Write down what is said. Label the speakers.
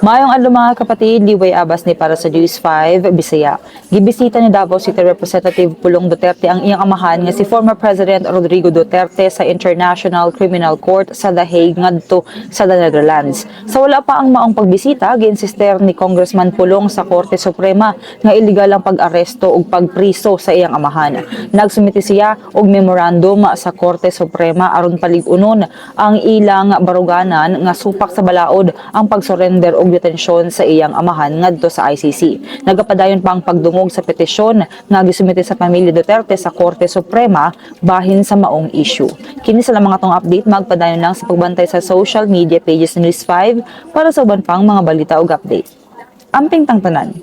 Speaker 1: Maayong adlaw mga kapatid, liway abas ni para sa News 5 Bisaya. Gibisita ni Davao City Representative Pulong Duterte ang iyang amahan nga si former President Rodrigo Duterte sa International Criminal Court sa The Hague ngadto sa the Netherlands. Sa wala pa ang maong pagbisita, giinsister ni Congressman Pulong sa Korte Suprema nga iligal ang pag-aresto ug pagpriso sa iyang amahan. Nagsumiti siya og memorandum sa Korte Suprema aron palig-unon ang ilang baruganan nga supak sa balaod ang pagsurrender og detensyon sa iyang amahan ngadto sa ICC. Nagapadayon pa ang pagdungog sa petisyon nga gisumite sa pamilya Duterte sa Korte Suprema bahin sa maong issue. Kini sa mga tong update, magpadayon lang sa pagbantay sa social media pages ni News 5 para sa uban pang mga balita ug update. Amping tangtanan.